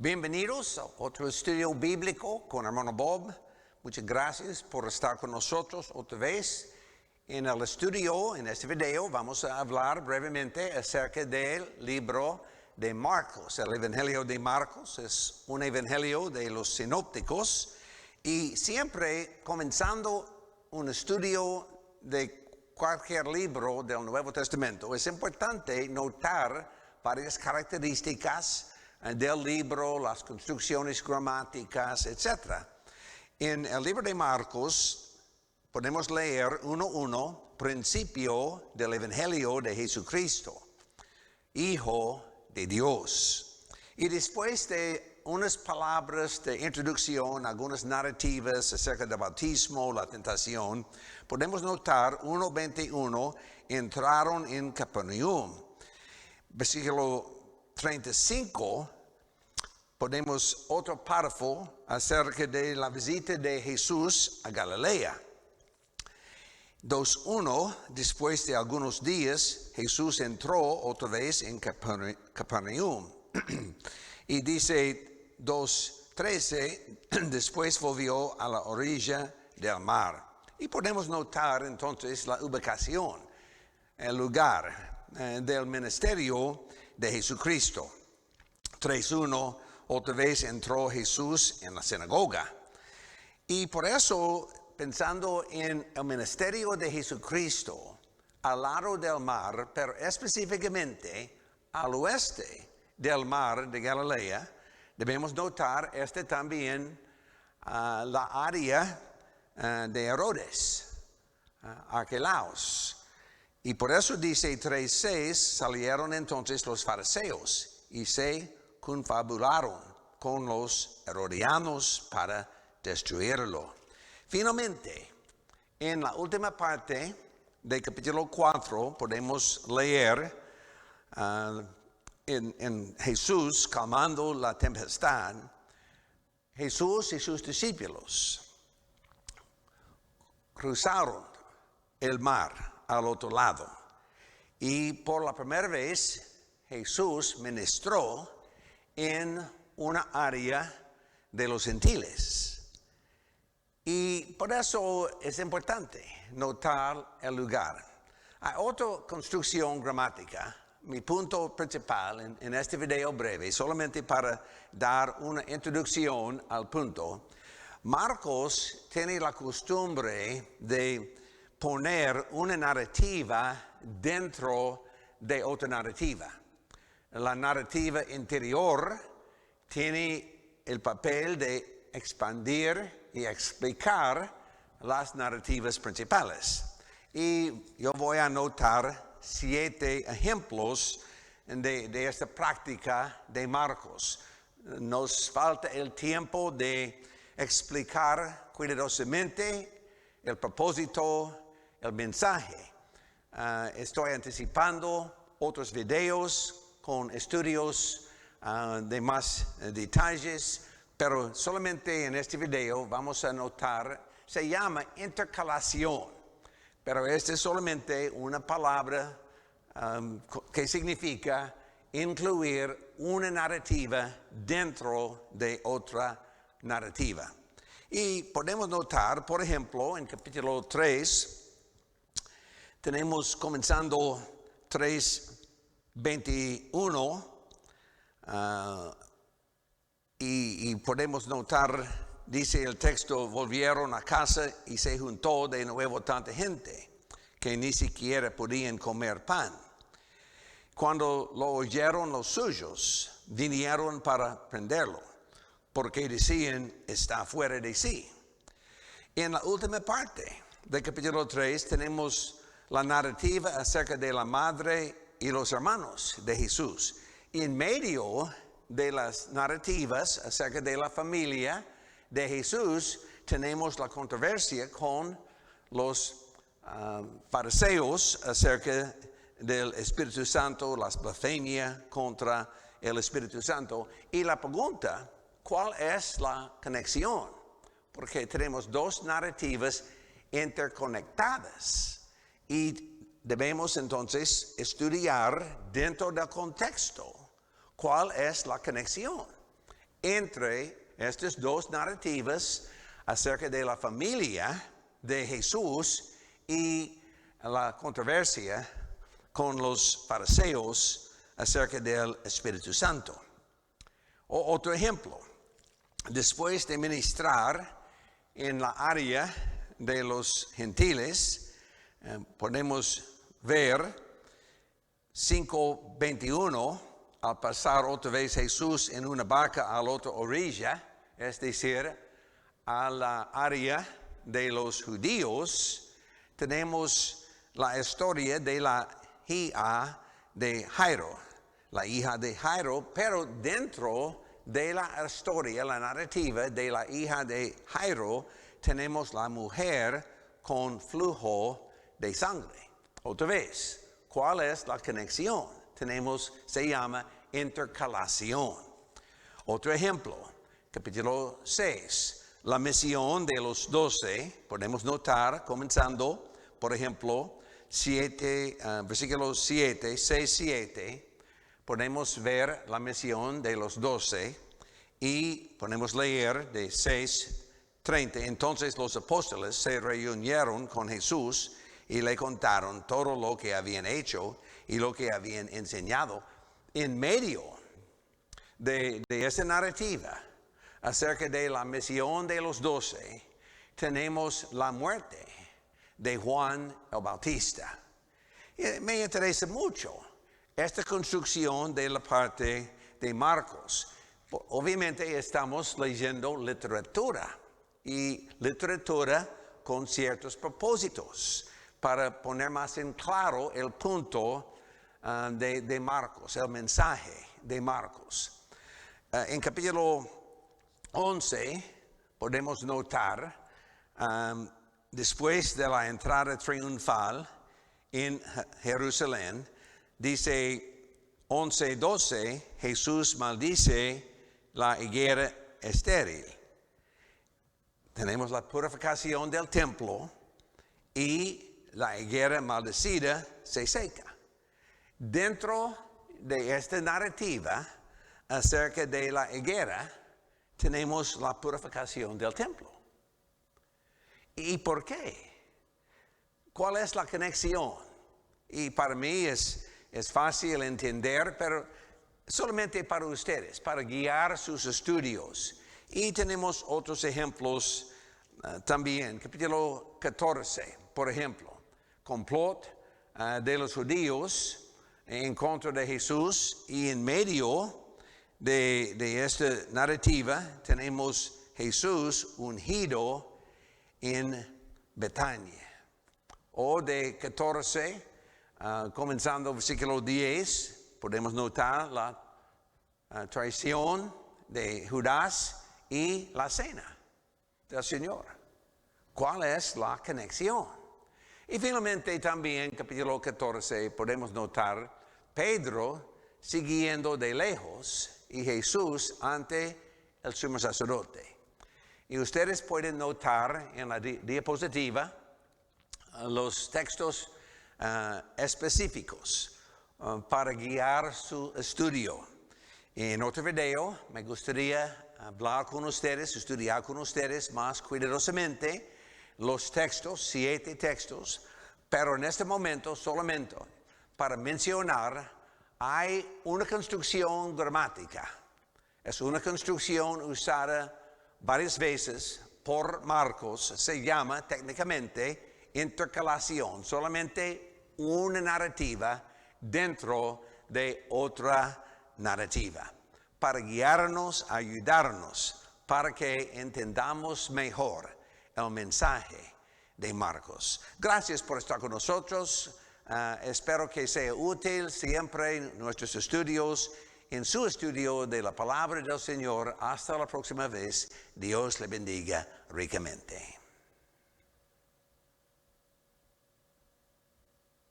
Bienvenidos a otro estudio bíblico con hermano Bob. Muchas gracias por estar con nosotros otra vez. En el estudio, en este video, vamos a hablar brevemente acerca del libro de Marcos. El Evangelio de Marcos es un evangelio de los sinópticos y siempre comenzando un estudio de cualquier libro del Nuevo Testamento, es importante notar varias características del libro, las construcciones gramáticas, etc. En el libro de Marcos podemos leer 1:1, principio del Evangelio de Jesucristo, Hijo de Dios. Y después de unas palabras de introducción, algunas narrativas acerca del bautismo, la tentación, podemos notar 1:21, entraron en Capernaum. Versículo 35, ponemos otro párrafo acerca de la visita de Jesús a Galilea. 2:1, después de algunos días, Jesús entró otra vez en Capernaum. Y dice 2:13, después volvió a la orilla del mar. Y podemos notar entonces la ubicación, el lugar del ministerio de Jesucristo. 3:1, otra vez entró Jesús en la sinagoga. Y por eso, pensando en el ministerio de Jesucristo al lado del mar, pero específicamente al oeste del mar de Galilea, debemos notar también la área de Herodes, Arquelaos. Y por eso dice 3:6, salieron entonces los fariseos y se confabularon con los herodianos para destruirlo. Finalmente, en la última parte del capítulo 4 podemos leer en Jesús calmando la tempestad. Jesús y sus discípulos cruzaron el mar al otro lado. Y por la primera vez Jesús ministró en una área de los gentiles. Y por eso es importante notar el lugar. Hay otra construcción gramática. Mi punto principal en este video breve, solamente para dar una introducción al punto. Marcos tiene la costumbre de poner una narrativa dentro de otra narrativa. La narrativa interior tiene el papel de expandir y explicar las narrativas principales. Y yo voy a anotar 7 ejemplos de esta práctica de Marcos. Nos falta el tiempo de explicar cuidadosamente el propósito, el mensaje. Estoy anticipando otros videos con estudios de más detalles, pero solamente en este video vamos a notar, se llama intercalación, pero esta es solamente una palabra que significa incluir una narrativa dentro de otra narrativa. Y podemos notar, por ejemplo, en capítulo 3, tenemos comenzando 3:21, y podemos notar, dice el texto, volvieron a casa y se juntó de nuevo tanta gente que ni siquiera podían comer pan. Cuando lo oyeron los suyos, vinieron para prenderlo, porque decían, está fuera de sí. En la última parte del capítulo 3 tenemos la narrativa acerca de la madre y los hermanos de Jesús. Y en medio de las narrativas acerca de la familia de Jesús, tenemos la controversia con los fariseos acerca del Espíritu Santo, las blasfemias contra el Espíritu Santo. Y la pregunta, ¿cuál es la conexión? Porque tenemos 2 narrativas interconectadas. Y debemos entonces estudiar dentro del contexto cuál es la conexión. entre estas dos narrativas acerca de la familia de Jesús y la controversia con los fariseos acerca del Espíritu Santo. Otro ejemplo, después de ministrar en la área de los gentiles, podemos ver 5:21, al pasar otra vez Jesús en una barca a la otra orilla, es decir, a la área de los judíos, tenemos la historia de la hija de Jairo, pero dentro de la historia, la narrativa de la hija de Jairo, tenemos la mujer con flujo de sangre. Otra vez, ¿cuál es la conexión? Se llama intercalación. Otro ejemplo, capítulo 6. La misión de los 12, podemos notar, comenzando, por ejemplo, versículo 7, 6, 7, podemos ver la misión de los 12 y podemos leer de 6:30. Entonces los apóstoles se reunieron con Jesús y le contaron todo lo que habían hecho y lo que habían enseñado. En medio de esa narrativa acerca de la misión de los 12, tenemos la muerte de Juan el Bautista. Y me interesa mucho esta construcción de la parte de Marcos. Obviamente estamos leyendo literatura y literatura con ciertos propósitos para poner más en claro el punto de Marcos, el mensaje de Marcos. En capítulo 11 podemos notar, después de la entrada triunfal en Jerusalén, dice 11:12, Jesús maldice la higuera estéril. Tenemos la purificación del templo y la higuera maldecida se seca. Dentro de esta narrativa acerca de la higuera, tenemos la purificación del templo. ¿Y por qué? ¿Cuál es la conexión? Y para mí es fácil entender, pero solamente para ustedes, para guiar sus estudios. Y tenemos otros ejemplos también. Capítulo 14, por ejemplo. Complot de los judíos en contra de Jesús, y en medio de esta narrativa tenemos Jesús ungido en Betania. O de 14, comenzando versículo 10, podemos notar la traición de Judas y la cena del Señor. ¿Cuál es la conexión? Y finalmente también, capítulo 14, podemos notar Pedro siguiendo de lejos y Jesús ante el sumo sacerdote. Y ustedes pueden notar en la diapositiva los textos específicos para guiar su estudio. En otro video me gustaría hablar con ustedes, estudiar con ustedes más cuidadosamente los textos, 7 textos, pero en este momento solamente para mencionar, hay una construcción gramática. Es una construcción usada varias veces por Marcos, se llama técnicamente intercalación, solamente una narrativa dentro de otra narrativa, para guiarnos, ayudarnos, para que entendamos mejor el mensaje de Marcos. Gracias por estar con nosotros. Espero que sea útil siempre en nuestros estudios, en su estudio de la palabra del Señor. Hasta la próxima vez. Dios le bendiga ricamente.